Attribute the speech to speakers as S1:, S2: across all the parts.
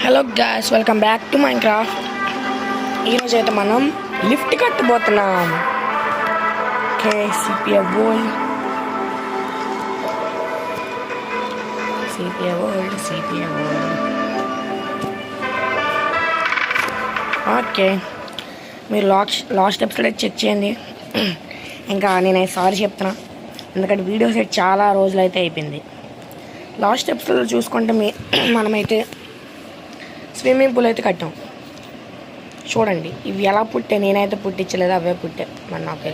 S1: Hello guys, welcome back to Minecraft. ఈరోజు అయితే మనం లిఫ్ట్ కట్టబోతున్నాం. Okay, CPA world. ఓకే, మీరు లాస్ట్ ఎపిసోడ్ అయితే చెక్ చేయండి. ఇంకా నేనైతే సారీ చెప్తున్నా, ఎందుకంటే వీడియోస్ అయితే చాలా రోజులు అయితే అయిపోయింది. లాస్ట్ ఎపిసోడ్ చూసుకుంటే మనమైతే స్విమ్మింగ్ పూల్ అయితే కట్టాం. చూడండి, ఇవి ఎలా పుట్టే, నేనైతే పుట్టించలేదు, అవే పుట్టే. మరి నాకు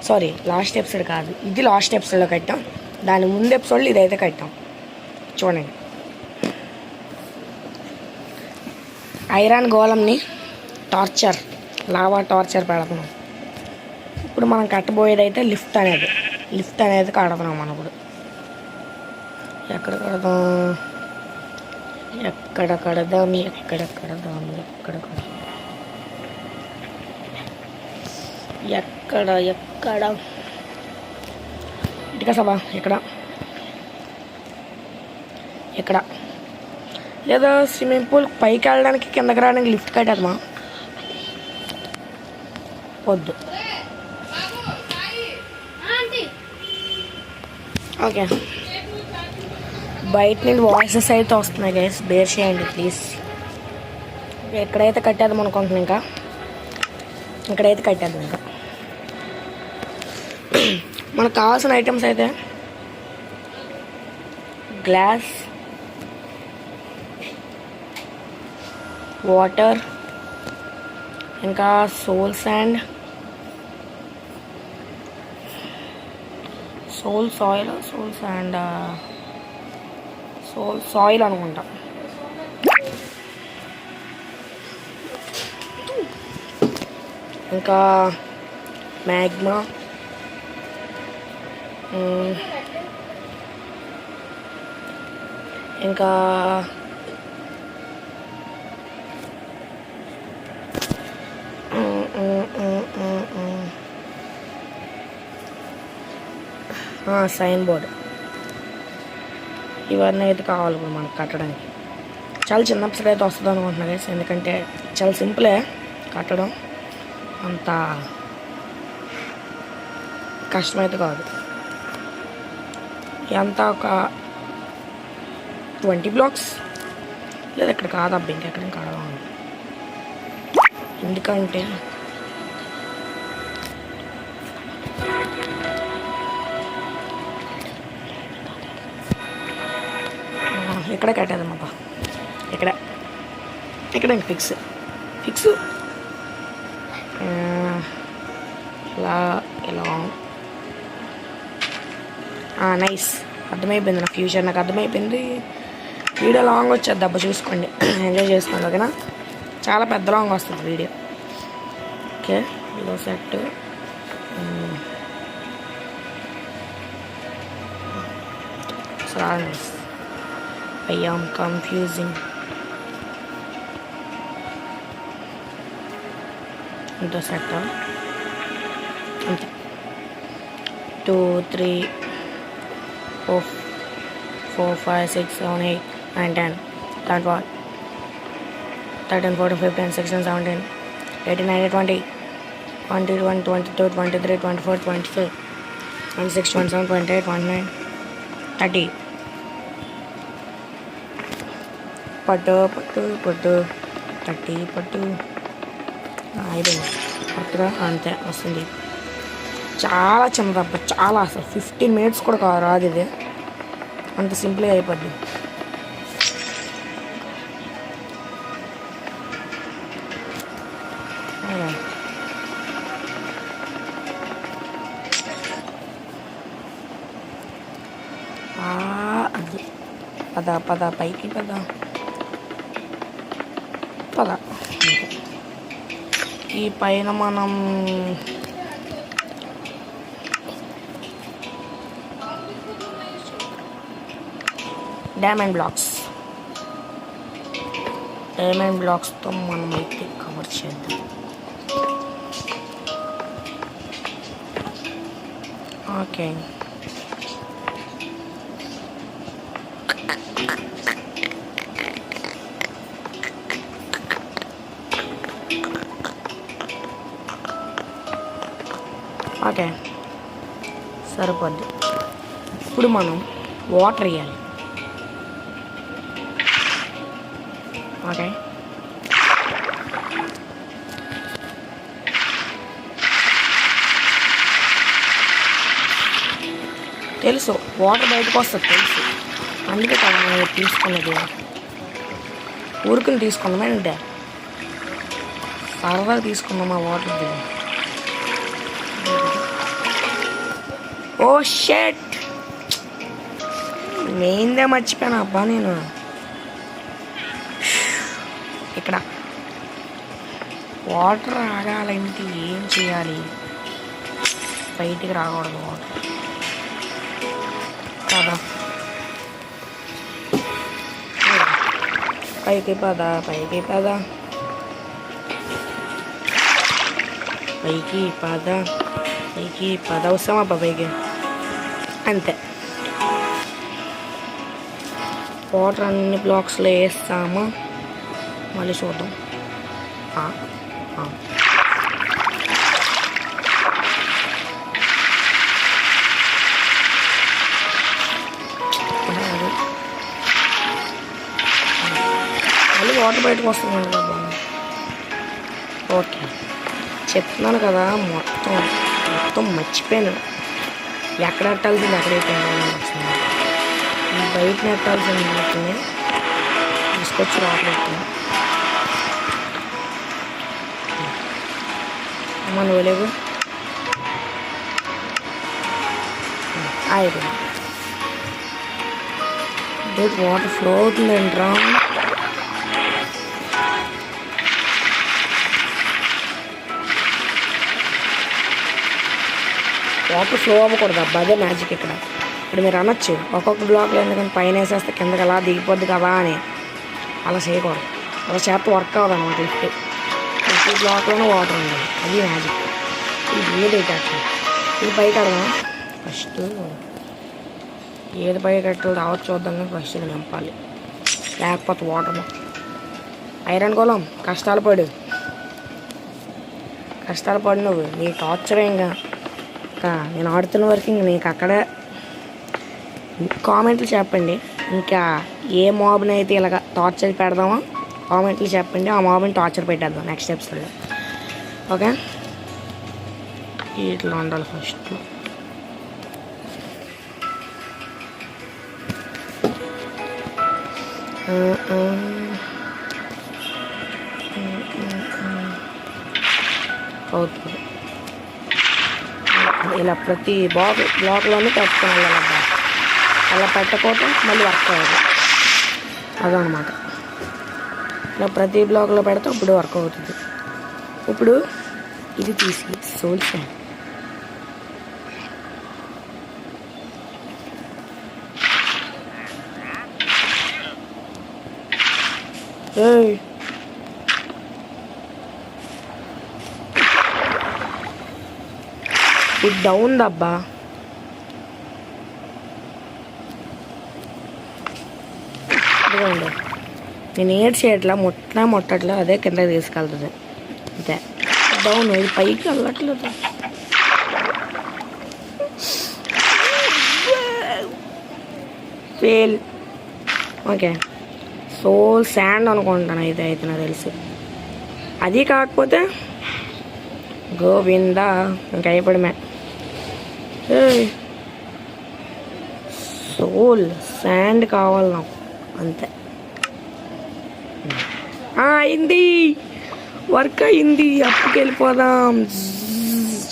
S1: సారీ, లాస్ట్ ఎపిసోడ్ కాదు, ఇది లాస్ట్ ఎపిసోడ్లో కట్టాం. దాని ముందు ఎపిసోడ్లో ఇదైతే కట్టాం. చూడండి, ఐరన్ గోళంని లావా టార్చర్ పెడుతున్నాం. ఇప్పుడు మనం కట్టబోయేది అయితే లిఫ్ట్ అనేది కడుతున్నాం. మనం ఇప్పుడు ఎక్కడ కడదాం ఇటుక సభ ఎక్కడ లేదా స్విమ్మింగ్ పూల్ పైకి వెళ్ళడానికి కిందకి రావడానికి లిఫ్ట్ కట్టేద్దామా? వద్దు. ఓకే, బయట నుండి వాయిసెస్ అయితే వస్తున్నాయి గైస్, బేర్ చేయండి ప్లీజ్. ఎక్కడైతే కట్టేద్దాం అనుకుంటున్నాం, ఇక్కడైతే కట్టేద్దాం. ఇంకా మనకు కావాల్సిన ఐటమ్స్ అయితే గ్లాస్, వాటర్, ఇంకా సోల్ సాయిల్ అనుకుంటా. ఇంకా మ్యాగ్మా, ఇంకా సైన్ బోర్డ్. ఇవన్నీ అయితే కావాలి ఇప్పుడు మనకు కట్టడానికి. చాలా చిన్న ఎపిసోడ్ అయితే వస్తుంది అనుకుంటున్నా గైస్, ఎందుకంటే చాలా సింపులే కట్టడం, అంత కష్టమైతే కాదు. ఎంత ఒక 20 blocks, లేదా ఇక్కడ కాదు అబ్బా, ఇంకెక్కడ కడదాం. ఎందుకంటే ఇక్కడ కట్టేదమ్మా, ఇక్కడ ఇంక ఫిక్స్ ఇలా నైస్. అర్థమైపోయింది నా ఫ్యూచర్, నాకు అర్థమైపోయింది. వీడియో లాంగ్ వచ్చేది అబ్బా, చూసుకోండి, ఎంజాయ్ చేసుకోండి. ఓకేనా? చాలా పెద్ద లాంగ్ వస్తుంది వీడియో. ఓకే, ఇదో set. Nice. I am confusing. Into set up. 2, 3, 4, 5, 6, 7, 8, 9, 10. That one. 13, 14, 15, 16, 17, 18, 19, 20, 21, 22, 23, 24, 25, 26, 27, 28, 29, 30. పట్టు 30 పట్టు. అయిపోయింది కరెక్ట్గా, అంతే వస్తుంది. చాలా చిన్నదబ్బా, చాలా, అసలు 15 minutes కూడా రాదు ఇది, అంత సింపుల్గా అయిపోద్ది. అది పద పైకి పద. ఈ పైన మనం డైమండ్ బ్లాక్స్తో మనం అయితే కవర్ చేద్దాం. ఓకే, ఓకే, సరిపోద్ది. ఇప్పుడు మనం వాటర్ వేయాలి. ఓకే, తెలుసు వాటర్ బయటకు వస్తుంది తెలుసు, అందుకే కదా మనం తీసుకున్నది. ఊరికని తీసుకున్నామా అంటే సరదాగా తీసుకున్నామా వాటర్. ఓ షెట్, మెయిన్దే మర్చిపోయాను అబ్బా నేను. ఇక్కడ వాటర్ ఆగాలంటే ఏం చేయాలి? బయటికి రాకూడదు వాటర్ కదా. పైకి పద, పైకి పద, పైకి పద, పైకి పద. వస్తామబ్బా పైకి, అంతే. వాటర్ అన్ని బ్లాక్స్లో వేస్తాము, మళ్ళీ చూద్దాం. మళ్ళీ వాటర్ బయటకు వస్తుంది కదా. ఓకే, చెప్తున్నాను కదా, మొత్తం మర్చిపోయాను. ఎక్కడ పెట్టాల్సింది ఎక్కడైతే వచ్చింది. ఈ బయట పెట్టాల్సింది వాటిని తీసుకొచ్చి లోపల పెట్టాను. అమ్మ నువ్వు లేవు అయిపోయింది. వాటర్ ఫ్లో అవుతుందంట్రా. వాటర్ ఫ్లో అవ్వకూడదు అబ్బా, అదే మ్యాజిక్ ఇక్కడ. ఇప్పుడు మీరు అనొచ్చు ఒక్కొక్క బ్లాక్లో ఎందుకంటే పైన వేసేస్తే కిందకి అలా దిగిపోద్ది కదా అని. అలా చేయకూడదు, అలా చేత వర్క్ అవ్వదు అనమాట. ప్రతి బ్లాక్లోనే వాటర్ ఉండాలి, అది మ్యాజిక్. ఇది ఏది ఇది పైకి కడదాం ఫస్ట్. ఏది పైకి కట్టాలి రావచ్చు చూద్దాం, కానీ ఫస్ట్ ఇది నింపాలి, లేకపోతే వాటర్. ఐరన్ గోళం కష్టాలు పడు నువ్వు. నీ టార్చర్ ఇంకా నేను ఆడుతున్న వరకు ఇంక నీకు అక్కడే. కామెంట్లు చెప్పండి, ఇంకా ఏ మాబ్ని అయితే ఇలాగ టార్చర్ పెడదామో కామెంట్లు చెప్పండి. ఆ మాబ్ని టార్చర్ పెట్టేద్దాం నెక్స్ట్ ఎపిసోడ్లో. ఓకే, ఇట్లా ఉండాలి ఫస్ట్. అవుతుంది ఇలా ప్రతి బ్లాక్లోనే పెట్టుకుని వెళ్ళాలబ్బా. అలా పెట్టకపోతే మళ్ళీ వర్క్ అవ్వదు, అదనమాట. ఇలా ప్రతి బ్లాక్లో పెడితే ఇప్పుడు వర్క్ అవుతుంది. ఇప్పుడు ఇది తీసి సోల్ శాండ్. ఇది డౌన్ దబ్బా. ఇదిగోండి, నేను ఏడ్ చేయట్లా, ముట్టట్లా, అదే కింద తీసుకెళ్తుంది అంతే. డౌన్, ఇది పైకి వెళ్ళట్లేదు. ఫెయిల్. ఓకే, సోల్ శాండ్ అనుకుంటాను ఇది అయితే నాకు తెలిసి. అది కాకపోతే గోవిందా ఇంకా అయిపోవడమే. సోల్ శాండ్ కావాలి నాకు, అంతే. అయింది, వర్క్ అయింది. అప్పుకి వెళ్ళిపోదాం.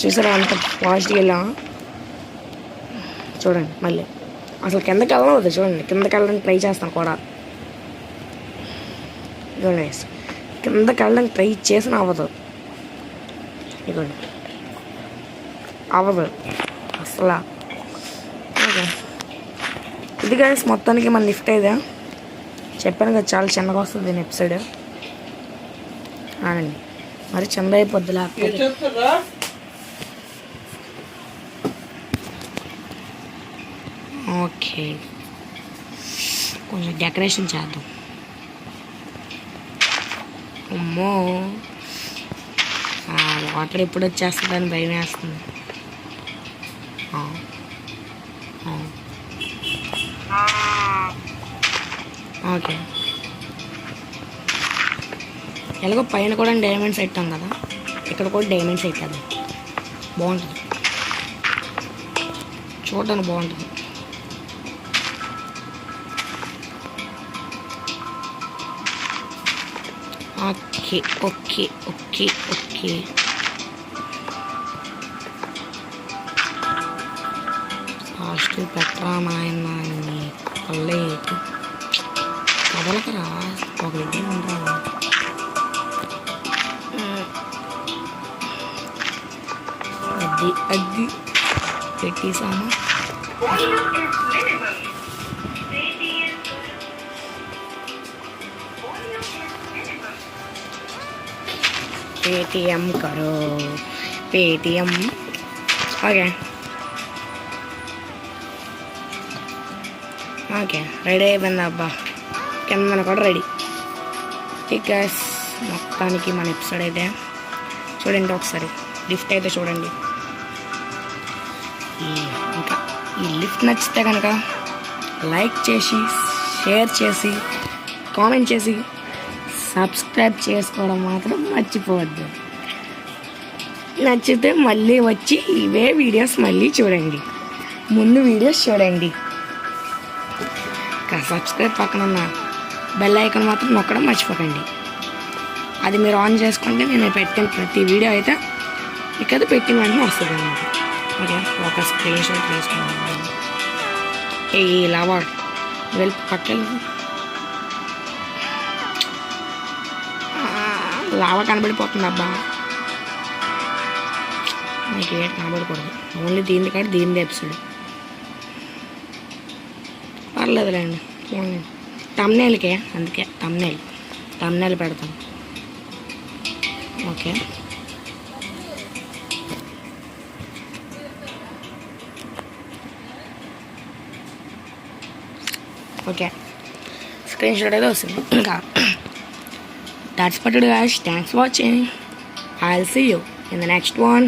S1: చూసారా అంత ఫాస్ట్గా వెళ్ళాం. చూడండి మళ్ళీ అసలు కిందకి వెళ్ళడం అవుతుంది. చూడండి కిందకి వెళ్ళడానికి ట్రై చేస్తాను కూడా. చూడండి కిందకి వెళ్ళడానికి ట్రై చేసిన అవ్వదు. ఇదిగోండి అవ్వదు అసలు. ఓకే, ఇది గైస్ మొత్తానికి మన లిఫ్ట్ అయితే చెప్పాను కదా, చాలా చిన్నగా వస్తుంది దీని ఎపిసోడ్. అవునండి, మరి చిన్నగా అయిపోద్ది లేకపోతే. ఓకే, కొంచెం డెకరేషన్ చేద్దాం. అమ్మో, వాటర్ ఎప్పుడు వచ్చేస్తుందని భయం వేస్తుంది. ఓకే, ఎలాగో పైన కూడా డైమండ్స్ పెట్టాం కదా, ఇక్కడ కూడా డైమండ్స్ పెట్టాలి. బాగుంటుంది, చూడడానికి బాగుంటుంది. Okay okay okay okay, hostel పెట్టరా నాయన, కళ్ళేటు కదలకరా, ఒక ఇద్దరు ఉండరా. అది పెట్టేసాము. పేటిఎం కరో, పేటిఎం. ఓకే ఓకే, రెడీ అయిపోయింది అబ్బా, కింద కూడా రెడీ. టికెట్స్ మొత్తానికి మన ఎపిసోడ్ అయితే చూడండి ఒకసారి, లిఫ్ట్ అయితే చూడండి. ఇంకా ఈ లిఫ్ట్ నచ్చితే కనుక లైక్ చేసి, షేర్ చేసి, కామెంట్ చేసి, సబ్స్క్రైబ్ చేసుకోవడం మాత్రం మర్చిపోవద్దు. నచ్చితే మళ్ళీ వచ్చి ఇవే వీడియోస్ మళ్ళీ చూడండి, ముందు వీడియోస్ చూడండి. సబ్స్క్రైబ్ పక్కన ఉన్న బెల్ ఐకాన్ మాత్రం నొక్కడం మర్చిపోకండి. అది మీరు ఆన్ చేసుకుంటే నేను పెట్టిన ప్రతి వీడియో అయితే ఇక్కడ పెట్టిన వెంటనే వస్తుంది అన్నమాట. ఓకే, ఒక స్క్రీన్ షాట్ తీసుకున్నాను. ఇలా వెళ్ళి పక్కన లావా కనబడిపోతుంది అబ్బా, మీకు ఏం కనబడకూడదు, ఓన్లీ దీనిది ఎపిసోడ్. పర్లేదులేండి, తమ్నేల్కే, అందుకే తమ్నేల్ పెడతాం. ఓకే, ఓకే, స్క్రీన్ షాట్ అయితే వస్తుంది. ఇంకా that's what it guys, thanks for watching. I'll see you in the next one.